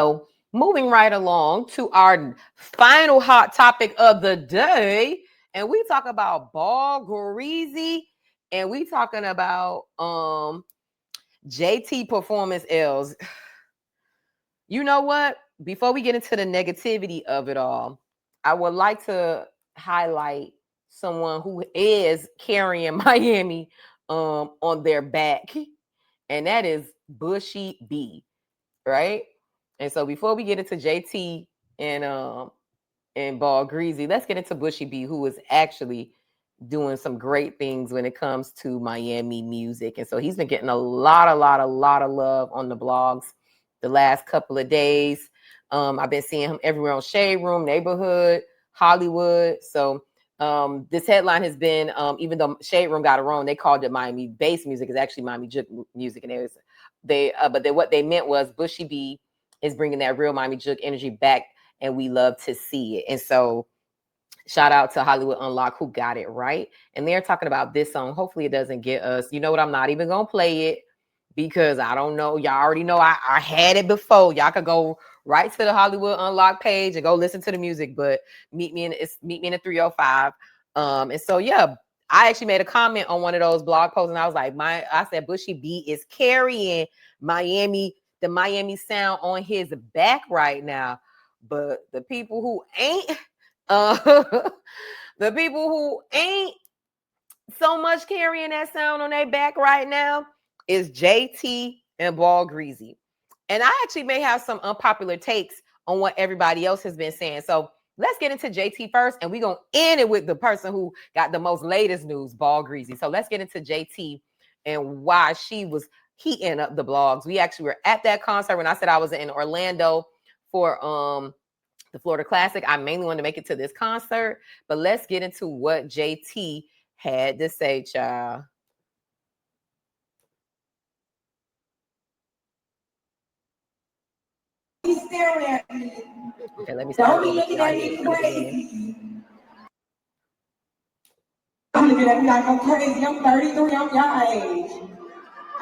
So moving right along to our final hot topic of the day, and we talk about Ball Greasy, and we talking about JT performance L's. You know what? Before we get into the negativity of it all, I would like to highlight someone who is carrying Miami on their back, and that is Bushy B, right? And so before we get into JT and Ball Greasy, let's get into Bushy B, who is actually doing some great things when it comes to Miami music. And so he's been getting a lot of love on the blogs the last couple of days. I've been seeing him everywhere on Shade Room, Neighborhood, Hollywood. So this headline has been, even though Shade Room got it wrong, they called it Miami bass music. It's actually Miami Juke music. And what they meant was Bushy B is bringing that real Miami Juke energy back, and we love to see it. And so shout out to Hollywood Unlocked who got it right. And they're talking about this song. Hopefully it doesn't get us. You know what? I'm not even going to play it because I don't know. Y'all already know I had it before. Y'all could go right to the Hollywood Unlocked page and go listen to the music, but meet me in the 305. And so, yeah, I actually made a comment on one of those blog posts and I was like, I said Bushy B is carrying the Miami sound on his back right now. But the people who ain't, the people who ain't so much carrying that sound on their back right now is JT and Ball Greasy. And I actually may have some unpopular takes on what everybody else has been saying. So let's get into JT first, and we're going to end it with the person who got the most latest news, Ball Greasy. So let's get into JT and why she was heating up the blogs. We actually were at that concert when I said I was in Orlando for the Florida Classic. I mainly wanted to make it to this concert, but let's get into what JT had to say, child. He's staring at me. Okay, let me start. Don't be looking at me crazy. I'm looking at me like I'm crazy. I'm 33. I'm y'all age.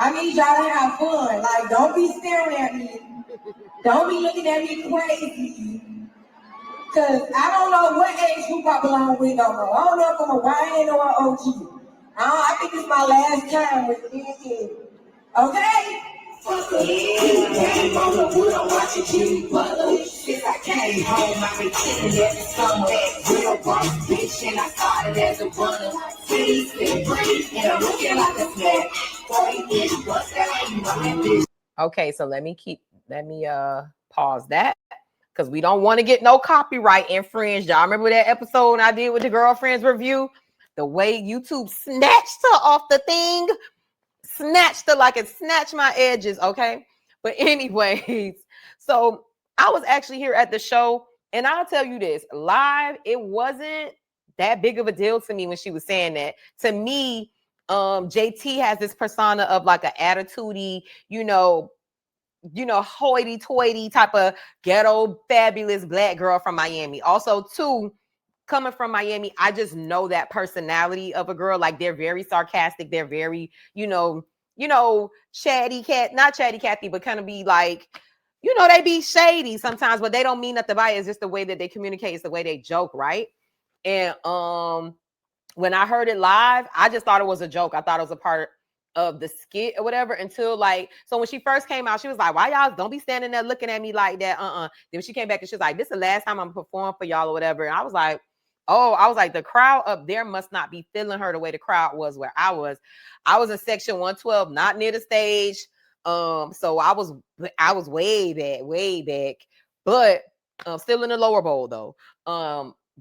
I need y'all to have fun. Like, don't be staring at me. Don't be looking at me crazy. Because I don't know what age you pop along with no more. I don't know if I'm a YN or an OG. I think it's my last time with me. Okay? Came on the wood, I'm watching Jimmy Butler. Since I came home, I've been kicking every summer. Real boss bitch, and I started as a runner. Please, and breathe, and I'm looking like a snack. Okay, so let me pause that because we don't want to get no copyright infringed. Y'all remember that episode I did with the girlfriends review? The way YouTube snatched her off the thing, snatched her like it snatched my edges. Okay, but anyways, so I was actually here at the show, and I'll tell you this: live, it wasn't that big of a deal to me when she was saying that. To me, JT has this persona of like an attitudey, hoity-toity type of ghetto fabulous black girl from Miami. Also, too, coming from Miami, I just know that personality of a girl. Like, they're very sarcastic. They're very, chatty cat, not chatty Cathy, but kind of be like, they be shady sometimes, but they don't mean nothing by it. It's just the way that they communicate. It's the way they joke, right? And when I heard it live, I just thought it was a joke. I thought it was a part of the skit or whatever until so when she first came out, she was like, why y'all don't be standing there looking at me like that? Then she came back and she was like, this is the last time I'm performing for y'all or whatever. And I was like, the crowd up there must not be feeling her the way the crowd was where I was. I was in section 112, not near the stage. So I was way back, but still in the lower bowl though.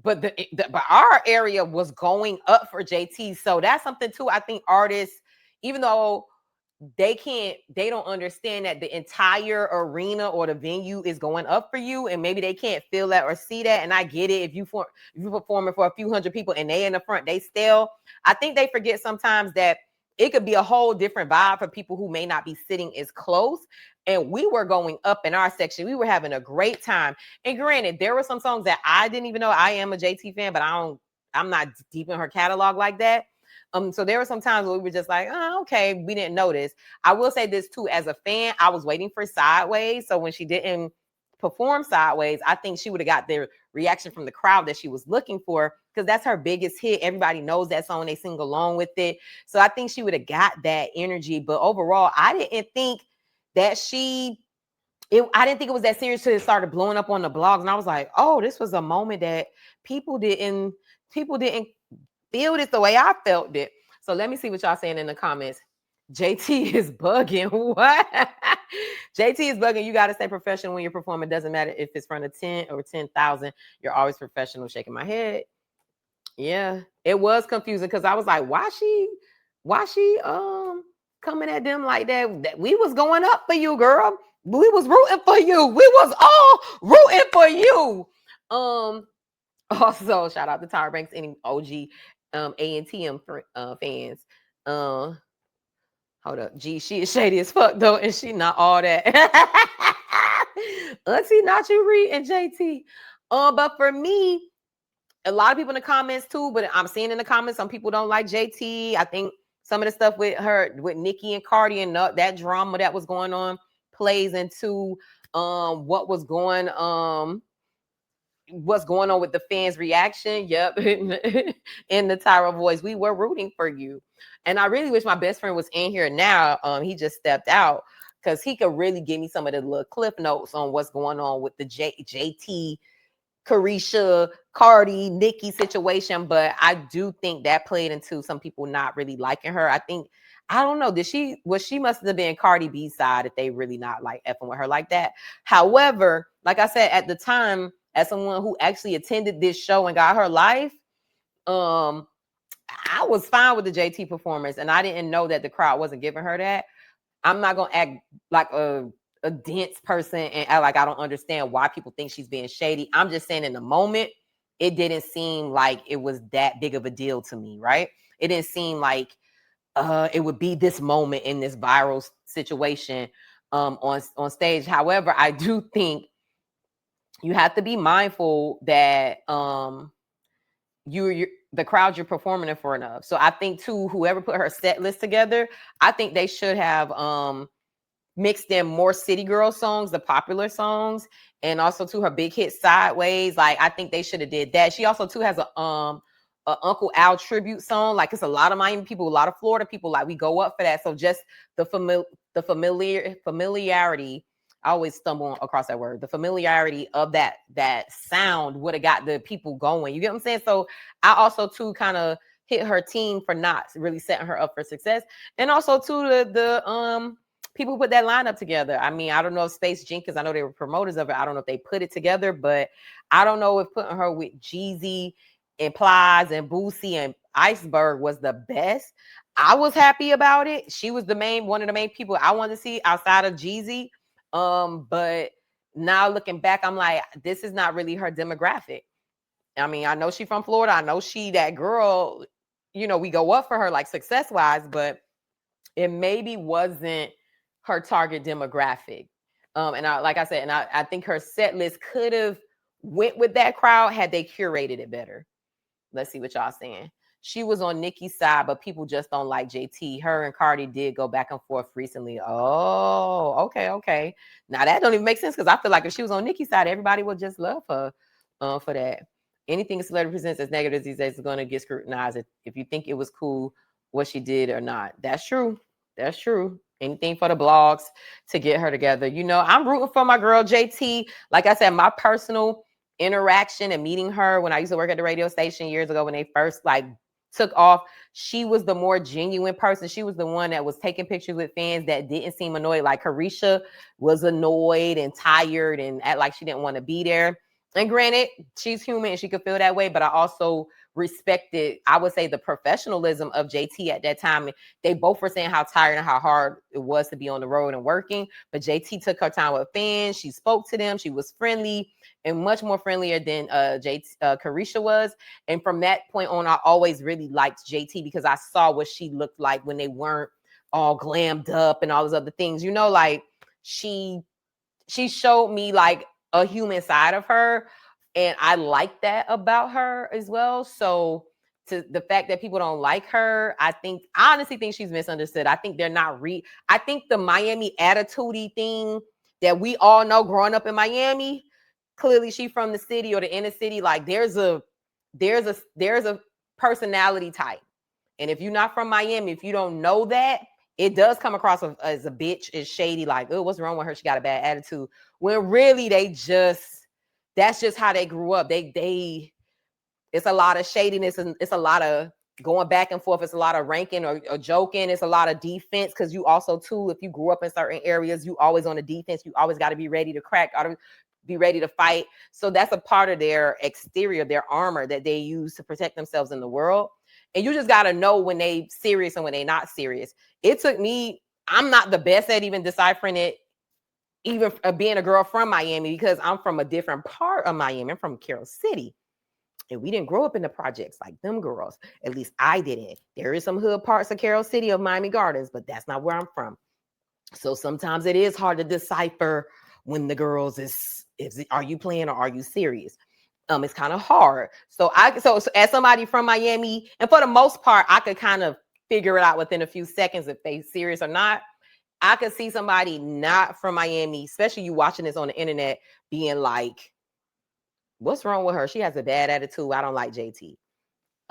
But but our area was going up for JT. So that's something too. I think artists, even though they don't understand that the entire arena or the venue is going up for you, and maybe they can't feel that or see that. And I get it. If you performing for a few hundred people and they in the front, they still, I think they forget sometimes that it could be a whole different vibe for people who may not be sitting as close. And we were going up in our section. We were having a great time. And granted, there were some songs that I didn't even know. I am a JT fan, but I'm not deep in her catalog like that. So there were some times where we were just like, oh, okay, we didn't notice. I will say this too, as a fan, I was waiting for Sideways. So when she didn't performed Sideways, I think she would have got the reaction from the crowd that she was looking for, because that's her biggest hit. Everybody knows that song. They sing along with it. So I think she would have got that energy. But overall, I didn't think that I didn't think it was that serious until it started blowing up on the blogs. And I was like, oh, this was a moment that people didn't feel this the way I felt it. So let me see what y'all saying in the comments. JT is bugging. What? JT is bugging. You got to stay professional when you're performing. Doesn't matter if it's front of 10 or 10,000. You're always professional. Shaking my head. Yeah, it was confusing because I was like, why she coming at them like that? We was going up for you, girl. We was rooting for you. We was all rooting for you. Also, shout out to Tyra Banks, any OG A&TM fans. Hold up. Gee, she is shady as fuck though, and she not all that. Auntie, not you, Reed and JT. But for me, a lot of people in the comments too, but I'm seeing in the comments some people don't like JT. I think some of the stuff with Nicki and Cardi and that drama that was going on plays into what's going on with the fans' reaction. Yep. In the Tyra voice, we were rooting for you. And I really wish my best friend was in here now. He just stepped out because he could really give me some of the little cliff notes on what's going on with the JT, Carisha, Cardi, Nicki situation. But I do think that played into some people not really liking her. I don't know. She must have been Cardi B's side if they really not like effing with her like that. However, like I said, at the time, as someone who actually attended this show and got her life, I was fine with the JT performance, and I didn't know that the crowd wasn't giving her that. I'm not gonna act like a dense person and act like I don't understand why people think she's being shady. I'm just saying in the moment, it didn't seem like it was that big of a deal to me, right? It didn't seem like it would be this moment in this viral situation on stage. However, I do think you have to be mindful that the crowd you're performing in front of. So I think too, whoever put her set list together, I think they should have mixed in more City Girl songs, the popular songs, and also to her big hit Sideways. Like I think they should have did that. She also too has a Uncle Al tribute song. Like it's a lot of Miami people, a lot of Florida people. Like we go up for that. So just the familiarity. I always stumble across that word. The familiarity of that sound would have got the people going. You get what I'm saying? So I also too kind of hit her team for not really setting her up for success, and also too the people who put that lineup together. I mean, I don't know if Space Jenkins, I know they were promoters of it. I don't know if they put it together, but I don't know if putting her with Jeezy and Plies and Boosie and Iceberg was the best. I was happy about it. She was one of the main people I wanted to see outside of Jeezy. But now looking back, I'm like, this is not really her demographic. I mean, I know she's from Florida. I know she that girl, we go up for her like success-wise, but it maybe wasn't her target demographic. And I think her set list could have went with that crowd had they curated it better. Let's see what y'all saying. She was on Nicki's side, but people just don't like JT. Her and Cardi did go back and forth recently. Oh, okay. Now that don't even make sense because I feel like if she was on Nicki's side, everybody would just love her for that. Anything a celebrity presents as negative these days is going to get scrutinized. If you think it was cool what she did or not. That's true. Anything for the blogs to get her together. I'm rooting for my girl JT. Like I said, my personal interaction and meeting her when I used to work at the radio station years ago when they first took off, she was the more genuine person. She was the one that was taking pictures with fans that didn't seem annoyed. Like Carisha was annoyed and tired and act like she didn't want to be there. And granted, she's human and she could feel that way, but I also respected, I would say, the professionalism of JT at that time. They both were saying how tired and how hard it was to be on the road and working, but JT took her time with fans. She spoke to them. She was friendly and much more friendlier than Carisha was. And from that point on, I always really liked JT because I saw what she looked like when they weren't all glammed up and all those other things. She showed me like a human side of her, and I like that about her as well. So to the fact that people don't like her, I honestly think she's misunderstood. I think they're not I think the Miami attitude thing that we all know growing up in Miami. Clearly she from the city or the inner city. Like there's a personality type. And if you're not from Miami, if you don't know that, it does come across as a bitch, is shady, like, oh, what's wrong with her? She got a bad attitude. When really that's just how they grew up. It's a lot of shadiness and it's a lot of going back and forth. It's a lot of ranking or joking. It's a lot of defense because you also too, if you grew up in certain areas, you always on the defense. You always got to be ready to crack, got to be ready to fight. So that's a part of their exterior, their armor that they use to protect themselves in the world. And you just got to know when they serious and when they not serious. It took me, I'm not the best at even deciphering it, even being a girl from Miami, because I'm from a different part of Miami. I'm from Carroll City. And we didn't grow up in the projects like them girls. At least I didn't. There is some hood parts of Carroll City of Miami Gardens, but that's not where I'm from. So sometimes it is hard to decipher when the girls are you playing or are you serious? It's kind of hard. So as somebody from Miami, and for the most part, I could kind of figure it out within a few seconds if they serious or not. I could see somebody not from Miami, especially you watching this on the internet, being like, what's wrong with her? She has a bad attitude. I don't like JT.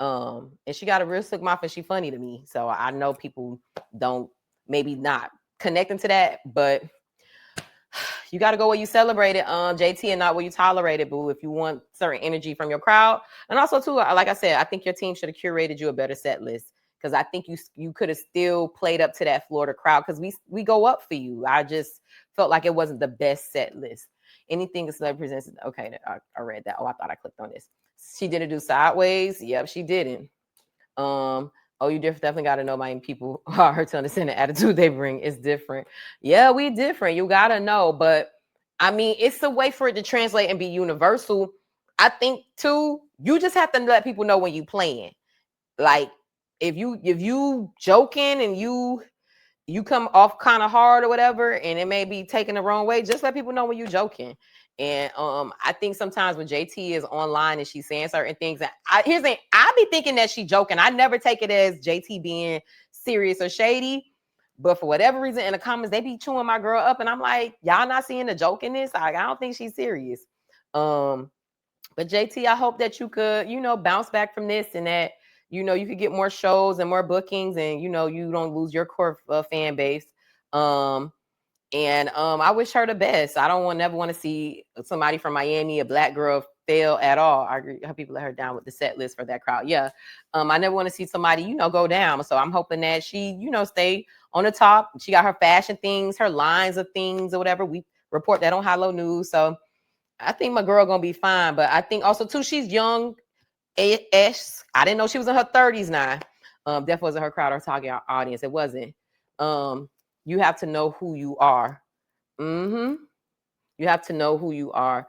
And she got a real slick mouth and she funny to me. So I know people don't maybe not connecting to that, but you got to go where you celebrate it, JT, and not where you tolerate it, boo, if you want certain energy from your crowd. And also too, like I said, I think your team should have curated you a better set list, because I think you could have still played up to that Florida crowd, because we go up for you. I just felt like it wasn't the best set list. Anything a celebrity presents. Okay, I read that. Oh, I thought I clicked on this. She didn't do sideways. Yep, she didn't. Oh, you definitely got to know Miami people are her to understand the attitude they bring is different. Yeah, we different. You got to know. But I mean, it's a way for it to translate and be universal. I think too, you just have to let people know when you playing. Like if you joking and you come off kind of hard or whatever, and it may be taken the wrong way, just let people know when you're joking. And I think sometimes when JT is online and she's saying certain things, here's the thing, I be thinking that she joking. I never take it as JT being serious or shady, but for whatever reason in the comments, they be chewing my girl up, and I'm like, y'all not seeing the joke in this? Like, I don't think she's serious. But JT, I hope that you could, bounce back from this, and that, you could get more shows and more bookings, and, you don't lose your core fan base. And I wish her the best. I don't never want to see somebody from Miami, a black girl, fail at all. I agree. How people let her down with the set list for that crowd. Yeah. I never want to see somebody, go down. So I'm hoping that she, stay on the top. She got her fashion things, her lines of things or whatever. We report that on High Low News. So I think my girl gonna be fine. But I think also too, she's young. I didn't know she was in her 30s now. Definitely wasn't her crowd or target audience. It wasn't. You have to know who you are. You have to know who you are.